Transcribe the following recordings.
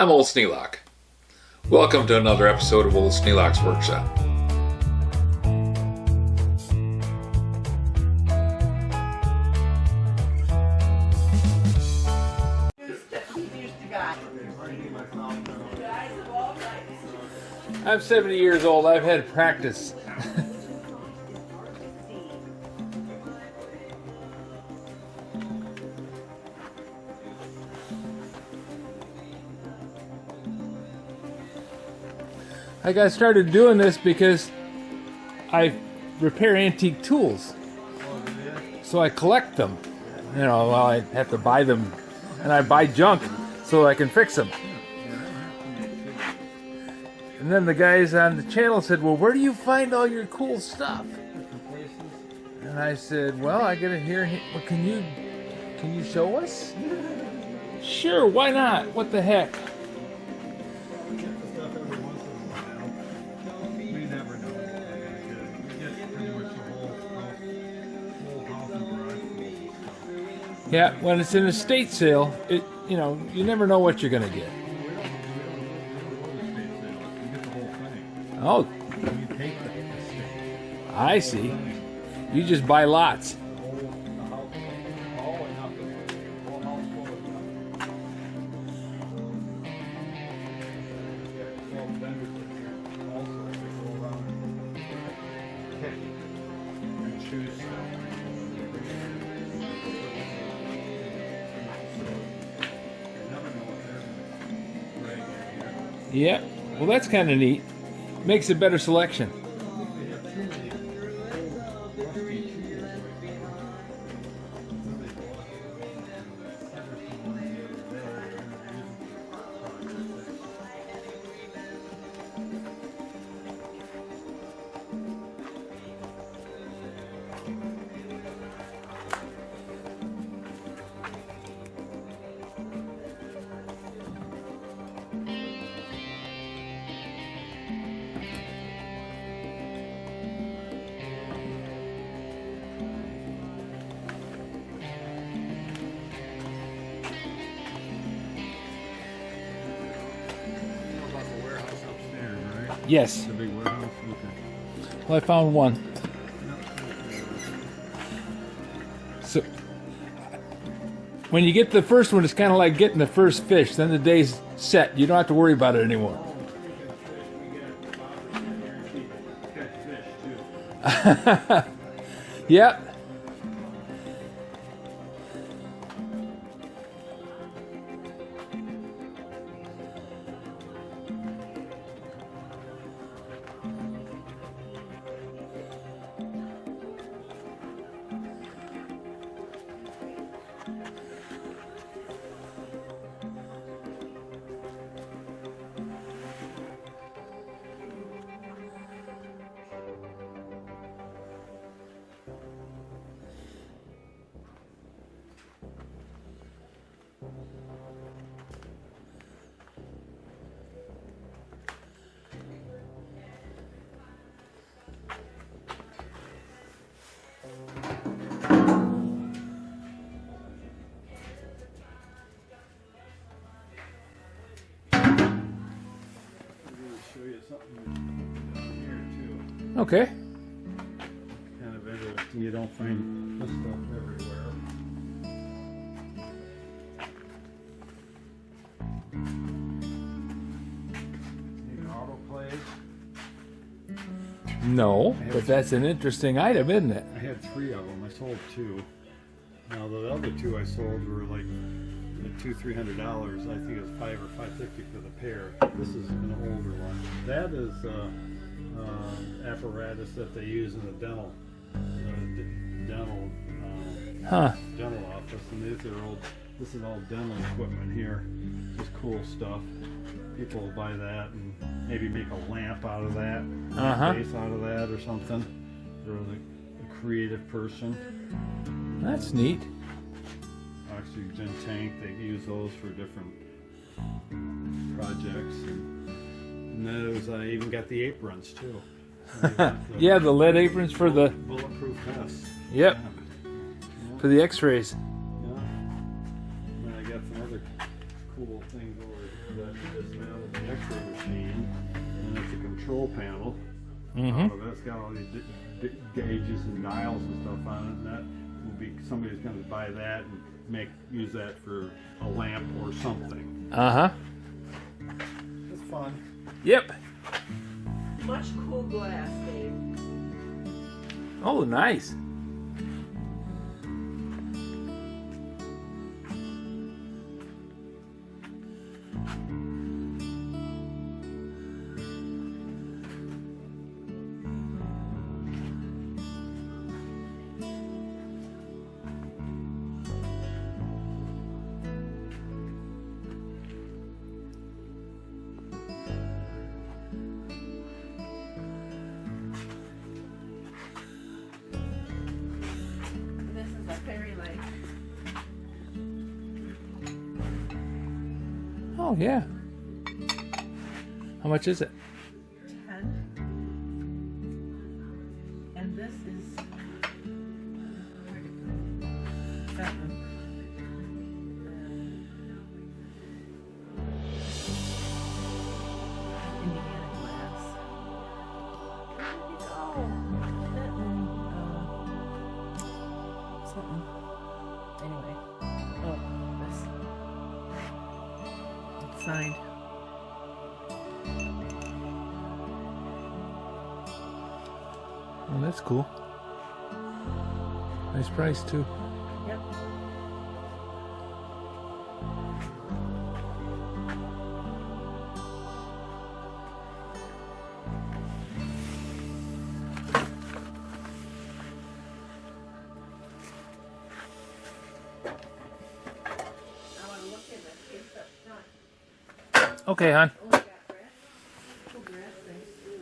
I'm Old Sneelock. Welcome to another episode of Old Sneelock's Workshop. I'm 70 years old. I've had practice. I got started doing this because I repair antique tools. So I collect them. You know, well, I have to buy them, and I buy junk so I can fix them. And then the guys on the channel said, well, where do you find all your cool stuff? And I said, well, I get it here. Well, can you show us? Sure, why not? What the heck? Yeah, when it's an estate sale, you never know what you're going to get. Oh, I see. You just buy lots. Yeah, well, that's kind of neat. Makes a better selection. Yes. The big warehouse? Okay. Well, I found one. So, when you get the first one, it's kind of like getting the first fish. Then the day's set. You don't have to worry about it anymore. Yep. Okay. Kind of interesting. You don't find this stuff everywhere. Need autoclave? No, but that's an interesting item, isn't it? I had 3 of them. I sold 2. Now the other 2 I sold were like $200-300. I think it was $5 or $5.50 for the pair. This is an older one. That is apparatus that they use in the dental office, and these are old. This is all dental equipment here. Just cool stuff. People will buy that and maybe make a lamp out of that, a face out of that, or something. For a creative person. That's neat. Oxygen tank. They use those for different projects. And those, I even got the aprons too. Yeah, the lead aprons for the bulletproof vests. Yep. Yeah. For the X-rays. Yeah. And I got some other cool things over here that dismantle the X-ray machine, and it's a control panel. Mm-hmm. That's got all these gauges and dials and stuff on it, and that will be, somebody's going to buy that and use that for a lamp or something. Uh-huh. It's fun. Yep. Much cool glass, Dave. Oh, nice. This is a fairy light. Oh, yeah. How much is it? 10. And this is 7. Indiana glass. Where did it go? That and, something. Anyway. Oh, this. It's signed. Oh, that's cool. Nice price, too. Yep. I want to look in the case up front. Okay, hon. Oh, we got grass. Oh, grass things too.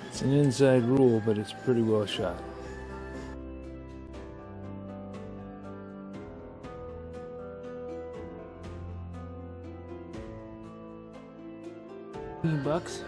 It's an inside rule, but it's pretty well shot. $15.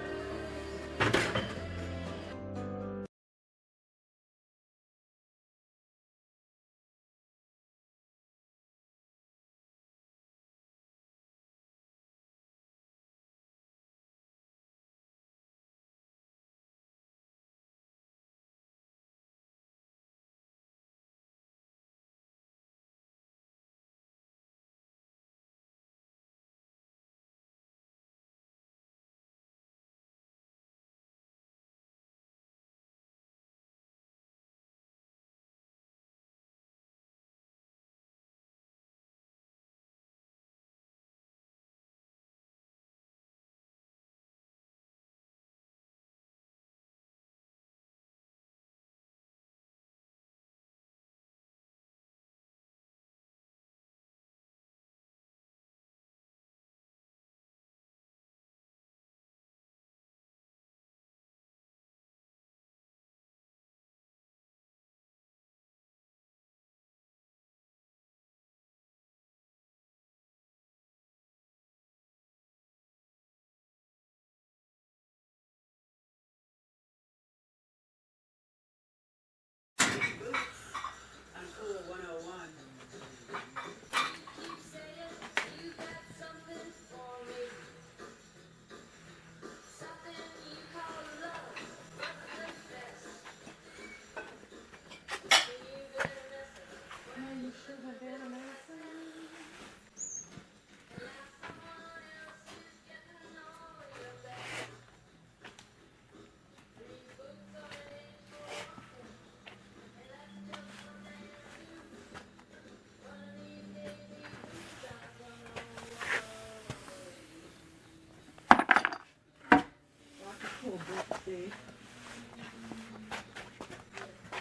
Thurdsay.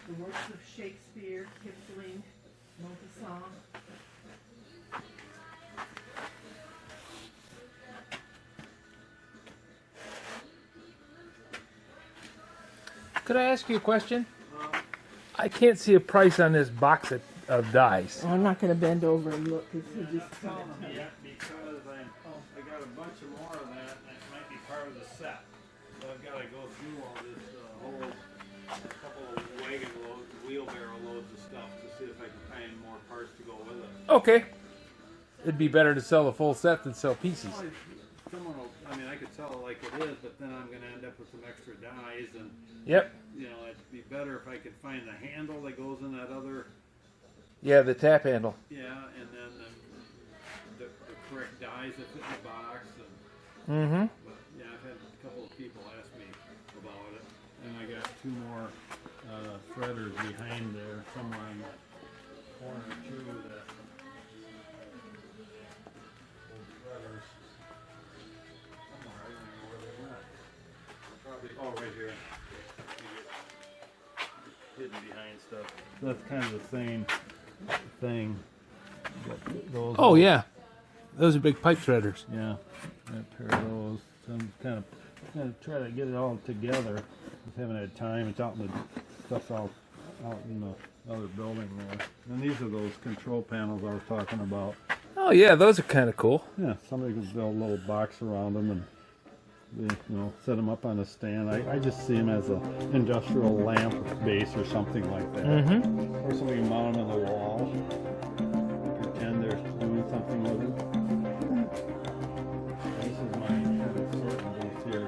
The works of Shakespeare, Kipling, Maupassant. Could I ask you a question? I can't see a price on this box of dies. Oh, I'm not going to bend over and look because he just. Yeah, because I got a bunch of more of that, and it might be part of the set. So I've got to go through all this whole couple of wagon loads, wheelbarrow loads of stuff to see if I can find more parts to go with it. Okay. It'd be better to sell the full set than sell pieces. Well, someone will, I mean, I could sell it like it is, but then I'm going to end up with some extra dies, and Yep. you know, it'd be better if I could find the handle that goes in that other. Yeah, the tap handle. Yeah, and then the correct dies that fit in the box. And, Mm-hmm. but yeah, I've had a couple of people ask me about it, and I got two more threaders behind there, somewhere in the corner too. That old threaders. Somewhere, I don't even know where they went. Probably, oh, right here. Hidden behind stuff. That's kind of the same thing. Those Oh, yeah. Those are big pipe threaders. yeah, a pair of those. So I'm kind of try to get it all together. Just haven't had time. It's out in the stuff's all out in the other building there. And these are those control panels I was talking about. Oh, yeah, those are kind of cool. Yeah, somebody could build a little box around them and set them up on a stand. I just see them as an industrial lamp base or something like that. Mm-hmm. Or somebody can mount them on the wall. Pretend they're doing something with it. This is my kind of sorting booth here.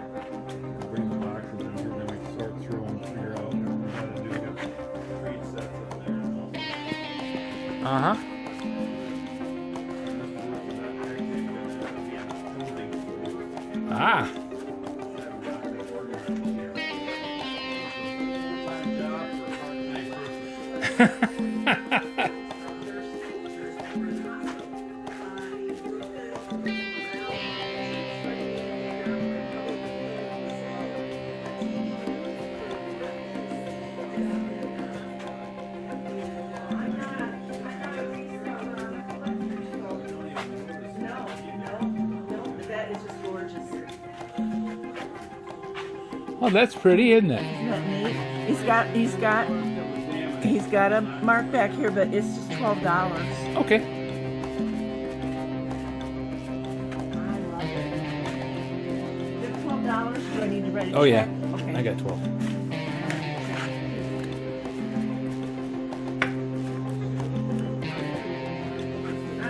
Bring the boxes in here, then we sort through them, figure out what we gotta do. Got green sets in there. Uh-huh. Ah. Oh, that's pretty, isn't it? Isn't that neat? He's got a mark back here, but it's just $12. Okay. I love it. Is it $12? Do I need to write it? Oh, yeah. Okay. I got 12. I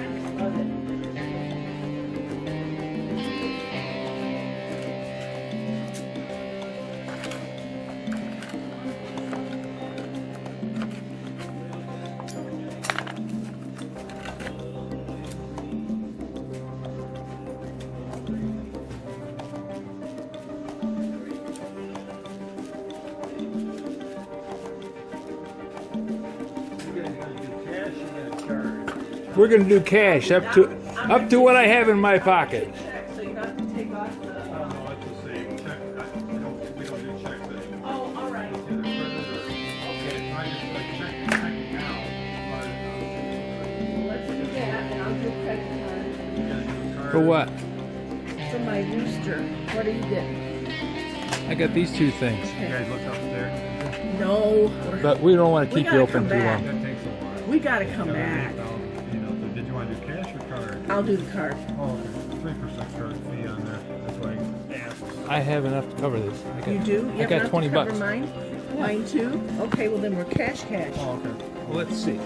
just love it. We're going to do cash up to what I have in my pocket. Check, so you have to take off the. No, it's the same. Check. We don't do checks anymore. Oh, all right. It's either credit or okay. I just like checking out. Well, let's do that, and I'll do credit card For what? for my rooster. What are you getting? I got these two things. You guys look upstairs. No. But we don't want to We keep you gotta open come too back. long. That takes a while. We gotta come back. Did you want to do cash or card? I'll do the card. Oh, okay. 3% card fee on there. That's why I asked. I have enough to cover this. You do? You I have got enough 20 to cover bucks. Mine? Mine too? Okay, well then we're cash. Oh, okay. Well, let's see.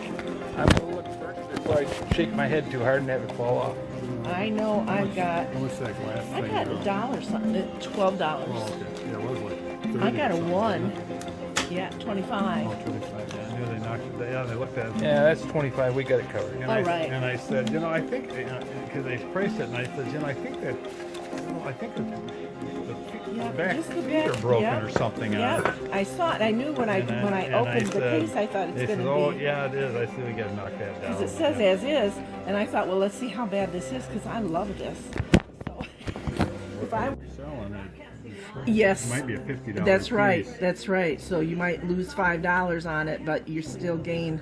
I'm going to look first before I shake my head too hard and have it fall off. I know I've got. What's that glass I thing? got $1 something. $12. Oh, okay. Yeah, it was like 30 I got or a something, 1. wasn't it? Yeah, 25. Oh, 25. Yeah, I knew they knocked it. Yeah, they looked at it. Yeah, that's 25. We got it covered. And All I, right. And I said, I think, because they priced it, and I said, I think that, I think that Yeah, the back just the feet back, are broken yeah. or something on Yeah, it. I saw it. I knew when I opened the case, I thought they it's said, going oh, to be. yeah, it is. I said, we got to knock that down. Because it says as is, and I thought, well, let's see how bad this is, because I love this. So, if I. Selling it. Yes. It might be a $50 That's piece. right. That's right. So you might lose $5 on it, but you still gain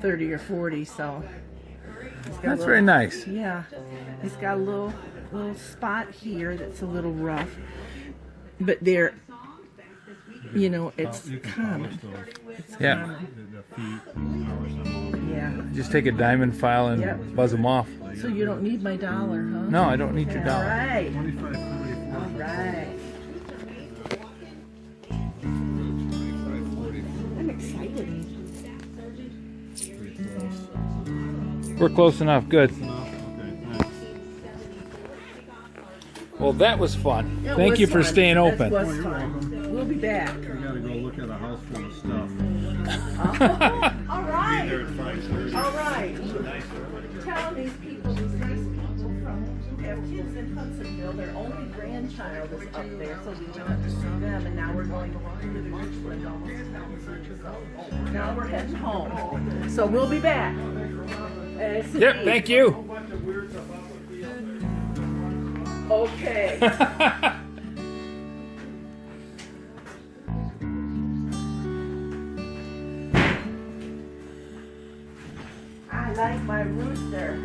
30 or 40. So it's got a That's little- very nice. Yeah, it's got a little spot here that's a little rough, but there, you know, it's You can common. polish those, It's Yeah. common. the feet, and polish them. Yeah. Just take a diamond file and Yep. buzz them off. So you don't need my dollar, huh? No, I don't need your All dollar. right. 25, 30, 40. All right. I'm excited. Pretty close. We're close enough. Good. Enough? Okay, thanks. Well, that was fun. It Thank was you for fun. staying That open. was Oh, you're fun. welcome. We'll be back. We gotta go look at a house full of stuff. All right. There at 5:30. All right. Tell these people, these nice people from have kids in Hudsonville, their only grandchild is up there, so we went to see them, and now we're going to Richland almost town. So now we're heading home. So we'll be back. Yep, thank you. Okay. I like my rooster.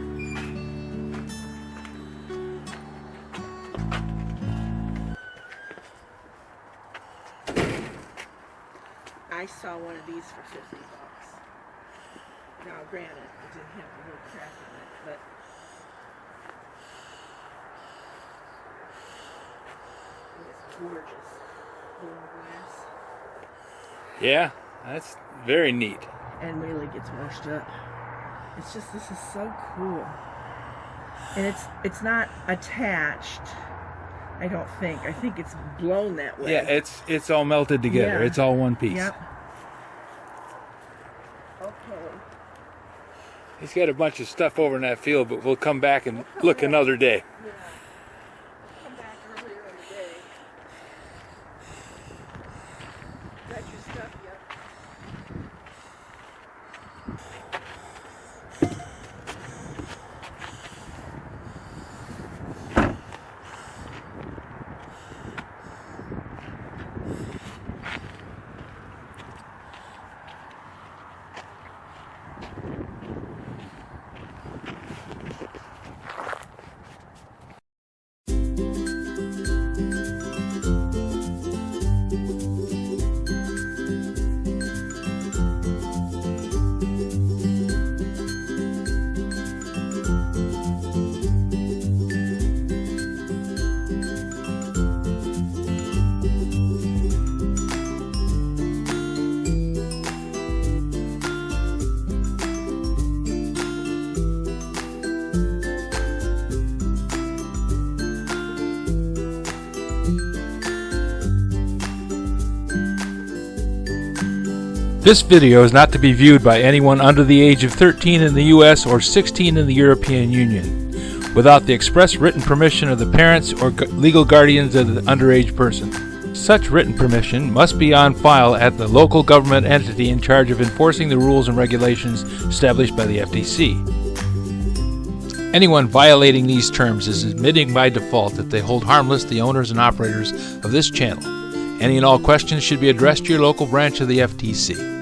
I saw one of these for $50. Now, granted, it didn't have the little crack in it, but it's gorgeous. Little glass. Yeah, that's very neat. And really gets washed up. It's just, this is so cool. And it's not attached, I don't think. I think it's blown that way. Yeah, it's all melted together. Yeah. It's all one piece. Yep. Okay. He's got a bunch of stuff over in that field, but we'll come back and look another day. Yeah. Come back earlier in the day. Got your stuff yet? This video is not to be viewed by anyone under the age of 13 in the U.S. or 16 in the European Union, without the express written permission of the parents or legal guardians of the underage person. Such written permission must be on file at the local government entity in charge of enforcing the rules and regulations established by the FTC. Anyone violating these terms is admitting by default that they hold harmless the owners and operators of this channel. Any and all questions should be addressed to your local branch of the FTC.